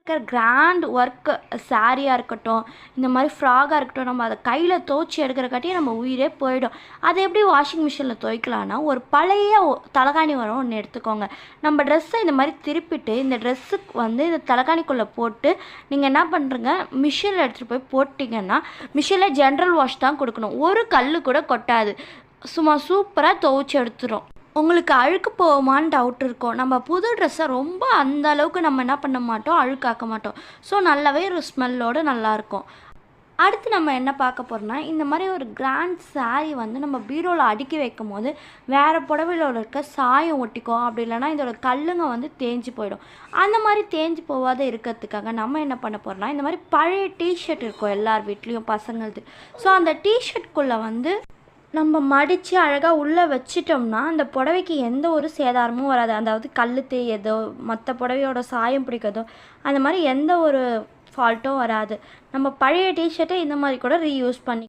Grand work சாரியாக இருக்கட்டும், இந்த மாதிரி ஃப்ராகாக இருக்கட்டும், நம்ம அதை கையில் துவச்சி எடுக்கிறக்காட்டியே நம்ம உயிரே போயிடும். அதை எப்படி வாஷிங் மிஷினில் துவைக்கலான்னா, ஒரு பழைய தலகாணி வரும் ஒன்று எடுத்துக்கோங்க. நம்ம ட்ரெஸ்ஸை இந்த மாதிரி திருப்பிட்டு இந்த ட்ரெஸ்ஸுக்கு வந்து இந்த தலகாணிக்குள்ளே போட்டு நீங்கள் என்ன பண்ணுறீங்க, மிஷினில் எடுத்துகிட்டு போய் போட்டிங்கன்னா மிஷினில் ஜென்ரல் வாஷ் தான் கொடுக்கணும். ஒரு கல் கூட கொட்டாது. சும்மா சூப்பராக துவைச்சி எடுத்துரும். உங்களுக்கு அழுக்கு போகுமான்னு டவுட் இருக்கும். நம்ம புது ட்ரெஸ்ஸை ரொம்ப அந்த அளவுக்கு நம்ம என்ன பண்ண மாட்டோம், அழுக்காக்க மாட்டோம். ஸோ நல்லாவே ஒரு ஸ்மெல்லோடு நல்லாயிருக்கும். அடுத்து நம்ம என்ன பார்க்க போகிறோம்னா, இந்த மாதிரி ஒரு கிராண்ட் சாரீ வந்து நம்ம பீரோவில் அடுக்கி வைக்கும் போது வேறு புடவையில் இருக்க சாயம் ஒட்டிக்கும். அப்படி இல்லைனா இதோட கல்லுங்க வந்து தேஞ்சு போயிடும். அந்த மாதிரி தேஞ்சு போகாத இருக்கிறதுக்காக நம்ம என்ன பண்ண போகிறோம்னா, இந்த மாதிரி பழைய டிஷர்ட் இருக்கும் எல்லார் வீட்லேயும் பசங்களது. ஸோ அந்த டிஷர்ட்குள்ளே வந்து நம்ம மடித்து அழகாக உள்ளே வச்சிட்டோம்னா அந்த புடவைக்கு எந்த ஒரு சேதாரமும் வராது. அதாவது கல் தேயதோ மற்ற புடவையோட சாயம் பிடிக்கிறதோ அந்த மாதிரி எந்த ஒரு ஃபால்ட்டும் வராது. நம்ம பழைய டிஷர்ட்டை இந்த மாதிரி கூட ரீயூஸ் பண்ணி